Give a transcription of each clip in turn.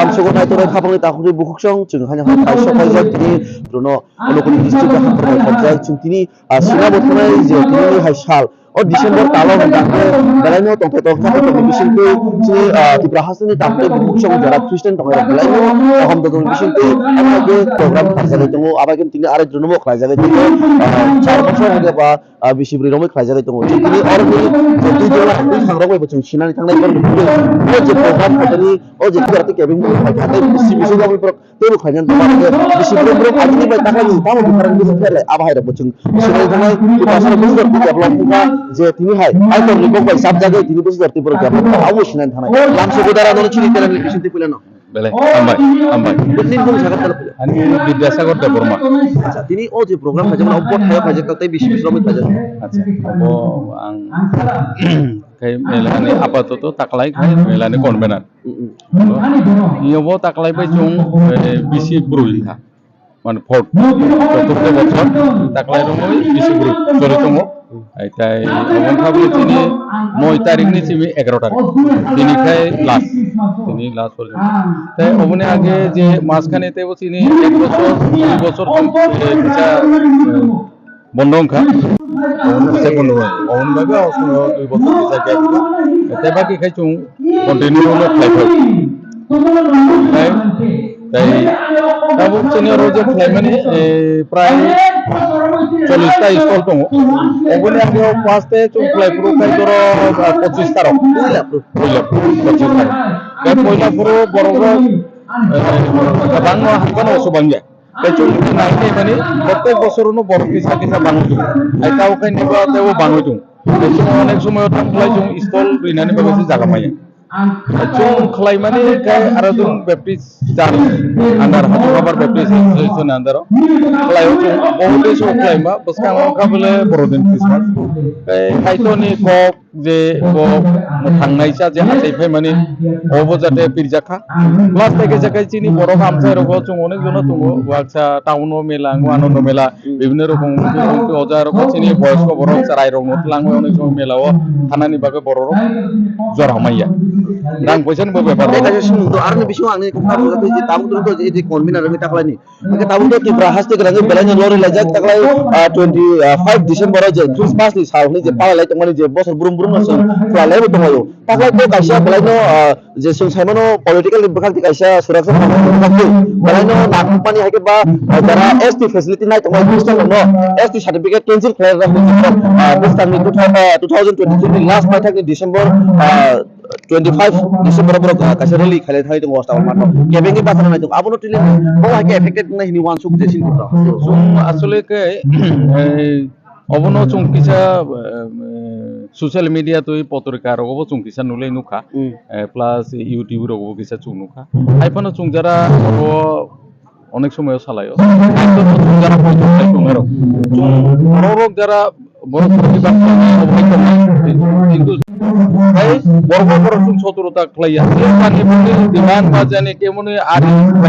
lamsugo nai torai khapangni takuri bukuksong chung hanya kaisok kaijak tini bruno onokuni district hakor khobjak chung tini singa botnai je tini hai sal o December talo dangke belaino tongpe tongka to bisingke sini Tripura Hasani takte bukuksong jara Kristen tongera belaino aham dodong bisingke amage program khajage tongo abage tini are junumo khajage tini 4 বছর আগে বা বেশি বিরমে খাইজাগে তো তিনি অরনি যদি জলা হাতি সংগ্রহ বছর সিনানি থাংনাই পর ও যে প্রোগ্রাম কতনি ও যে রাতে কেবিন খাইতে বেশি বেশি গাবি পর তেরো খাইজান তো বেশি বিরম আজনি বাই টাকা নি তামো বিকারণ কিছু ফেলে আবাহাইরা বছর সিনানি থাংনাই তো পাশে বুঝর ডেভেলপমেন্ট যে তিনি হাই আইতো রিপোর্ট বাই সব জায়গায় তিনি বুঝর তি পর ডেভেলপ আবো সিনানি থাংনাই লামসে গোদারা দন চিনি তেলা বিশিতে পেলেন Bele, ambai. Kunin dong sangat telepon. Ani Bidyasagar Deborma. Acha, tini oh je program kaje mana opot hayo kaje kaltai bisi romit kaje. Acha, abo ang kay melani apato taklay kay melani konbenan. Iyo bo taklay pa chung bisi brui ha. Man fort. Tuturte botron taklay romoy bisi brui. Sori tomo. Aitai amon khabri tini 9 tarik ni simi 11 tarik. Tini kay last. তিনি last বলেন তাই ওমনে আগে যে মাঝখানেতে তিনি 1 বছর 2 বছর কিছু বন্ধ খা সেকেন্ড হয় ওমন ভাবে অসম 2 বছর কিছু গ্যাপ তাই বাকি খাইছুং কন্টিনিউ হলো ফ্লাইট তাই তাই তাবো সিনিয়র যে ফ্লাই মানে প্রায় 40টা স্টল তো ওগুলো আগে ফার্স্টে চুং ফ্লাই পুরো কাই ধরো 25 তারক পয়লা 25 তারক কাই পয়লা পুরো বড় বাংলা হাকানো সুবাঙ্গে কাই চুং নাইতে মানে প্রত্যেক বছরনো বড় কিসা কিসা বানুতু আই তাও কাই নিবা তেও বানুতু কাই চুং অনেক সময় তাম ফ্লাই চুং স্টল রিনানি বাগসি জাগা মাইয়া chung khlai mani kai aradung baptist jan andar hatu kabar baptist association andar khlai chung bahute so khlai ma baskang ka bole borodin christmas kai to ni ko je ko thangnai cha je hatai phai mani obo jate pirjakha plus থেকে জায়গায় চিনি বড় গামছায় রকম chung অনেক জন তুঙ্গ ওয়াকছা town মেলা আনন্দ মেলা বিভিন্ন রকম অজার রকম চিনি বয়স্ক বড় চারাই রকম লাঙ্গ অনেক সময় মেলাও থানানি বাগে বড় রকম জরা মাইয়া Rang poison bo bebar. Kita sih untuk arne bisu angin kita buat itu tamu tuh itu di konbina kami taklai ni. Kita tamu tuh Tripura Hasani kerana belanja lori lajak taklai 25 Desember aja Christmas ni sahur ni je pala lagi teman je bos burung langsung pala lagi tuh ayo. Taklai tuh kaisa belanja je sungsai mana political berkat kaisa suraksa berkat belanja nak company hai ke ba jara ST facility naik teman Kristen no ST certificate cancel clear dah bus kami 2023 last month ni December 25 Desember bro kasih rally kali hari itu ngos tahun mana kebeng kita sana itu apa nutrili oh hanya affected na ini wan suk jesin kita so asole ke obono chung kisa social media to পত্রিকা রগব chung kisa nule nuka plus YouTube রগব kisa chung nuka iPhone chung যারা অনেক সময় চালায়ও যারা পত্রিকা চুঙেরও বড় যারা বড় প্রতিবাদ কিন্তু বড় বড় চুং সতরতা খাইয়া মানে ডিমান্ড বাজানে কেমন আর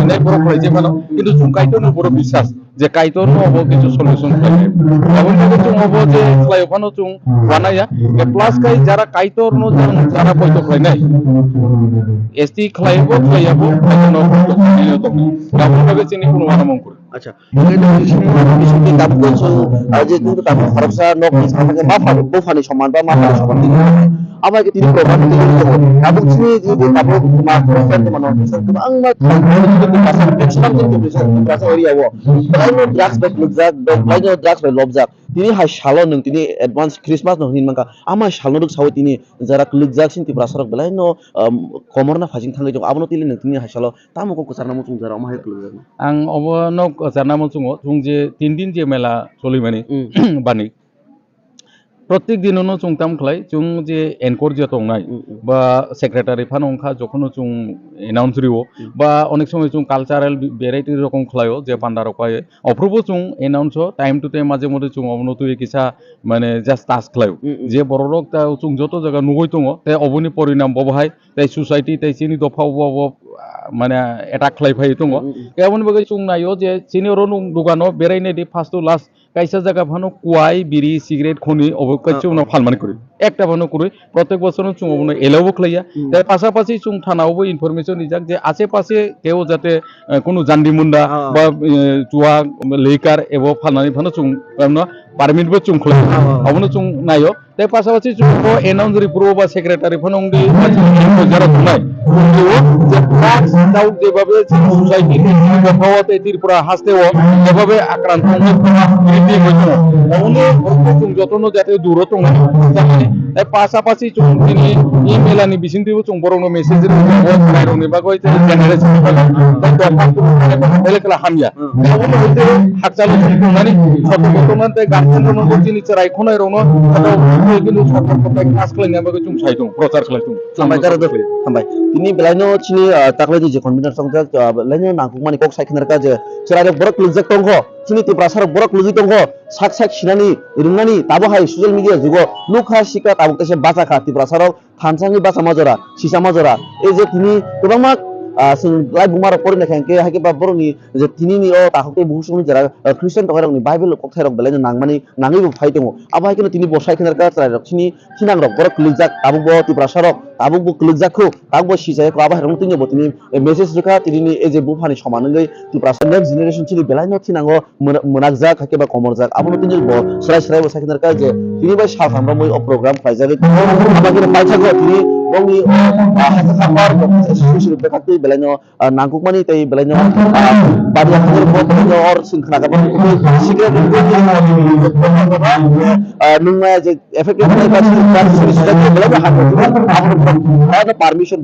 নাই বড় খাইছে মানে কিন্তু চুং কাইতন বড় বিশ্বাস যে কাইতন হবো কিছু সলিউশন পাবে এমন ভাবে চুং হবো যে ফ্লাই ওখানে চুং বানাইয়া প্লাস কাই যারা কাইতন যারা পয়তো খাই নাই এসটি খাইবো খাইয়াবো কাইতন পয়তো খাইও তো এমন ভাবে চিনি কোনো মানমং করে আচ্ছা এটা বিশুদ্ধি দাম করছো আর যে কিন্তু দাম খরচা নক আমাকে মাফানি বোফানি সমান বা মাফানি সমান দিতে আমাকে তিনি প্রমাণ দিতে এবং তিনি যদি তারপর মা ফ্রেন্ড মানে ang pasal maximum din bisa rasa area wo lain drugs back lubzak lain drugs back lubzak tini hai shalon nung tini advance Christmas no hin mangka ama shalon duk sawi tini jarak lubzak sin ti brasarok lain no komorna fajing thangai jong abono tili nung tini hai shalo tamu ko kusarna mu chung jara ma hai lubzak ang obono jarna mo chung je 3 din je mela choli mani bani প্রত্যেক দিননো চুংতাম খাই চুং যে এনকর যে তংনাই বা secretary ফানংখা যখন চুং announce Rio বা অনেক সময় চুং cultural variety রকম খাইও যে পান্ডা রকায় অপ্রুভ চুং এনাউন্স টাইম টু টাইম মাঝে মধ্যে চুং অবনতুই কিসা মানে জাস্ট টাস্ক খাইও যে বড় রক তা চুং যত জায়গা নুগই দङ তাই অবনি পরিণাম ববহাই তাই সোসাইটি তাই চিনি দফা মানে এটা খাইফাই দङ এমন ভাবে চুং নাইও যে চিনির দোকানো বেরাইনে দি ফার্স্ট টু লাস্ট কাইসা জায়গা ফানো কুয়াই বিড়ি সিগারেট খনি অবকাচ্য উনাও ফালমানি করে একটা ফানো করে প্রত্যেক বছর চুং অবনো এলাও বকলাইয়া তাই পাশাপাশি চুং থানাওবো ইনফরমেশন নিজাক যে আশেপাশে কেউ যাতে কোনো জান্ডি মুন্ডা বা চুয়া লেকার এবং ফালনানি ফানো চুং পারমিটবো চুং খোলা অবনো চুং নাইও তাই পাশাপাশি চুং এনাউন্স রিপ্রো বা সেক্রেটারি ফানো যারা তুনাই যে ড্রাগস দাও যেভাবে সোসাইটি ব্যবহারতে ত্রিপুরা হাসতেও যেভাবে আক্রান্ত বৃদ্ধি হয়েছে অনেক চুং যতন যাতে দূরত তাই পাশাপাশি চুং তিনি ইমেলানি বিসিন্তিবো চুং বরং মেসেজ রাইরনি বা কইতে জেনারেশন তাই দরকার এলাকা হামিয়া অবনো হইতে হাকচালো মানে সতর্কতমান তাই গার্জেন রনো বলছিনি চাই খনাই রনো কিন্তু সরকার কথা কাজ খালাইনা বা চুং সাইতুং প্রচার খালাইতুং sampai cara tu sampai ini belaino chini takle di convener songja belaino nangkukmani kok saikhinar ka je serare borok lujak tongho chini ti prasar borok luji tongho sak sak sinani irunani tabo hai social media jugo lukha shika tabo tese bacha kha ti prasarok thansangi bacha majora sisa majora ei je tini gobangma lai bumar pori na khangke hake ba boroni je tini ni o tahokte buhusoni jara christian tokarong ni bible kokthai rok belaino nangmani nangi bu phaitongo abo hai kino tini bosai khinar ka trai rok chini sinang rok borok lujak abo bo ti prasarok abo bu klujak ko abo sisai ko abo harong tini bo tini message rekha tini ni ei je bufani samanangai ti prasar next generation chini belaino tinango monakjak hake ba komorjak abo tini bo serai bo sakinar ka je tini bai sal hamra moi o program phaijak abo kino paithago tini bongni hasa sapar susu bekati belaino nangkukmani tei belaino badi akhir bo belaino or singkhna ka secret nungma je effective ka susu sudah belaino hak ada permission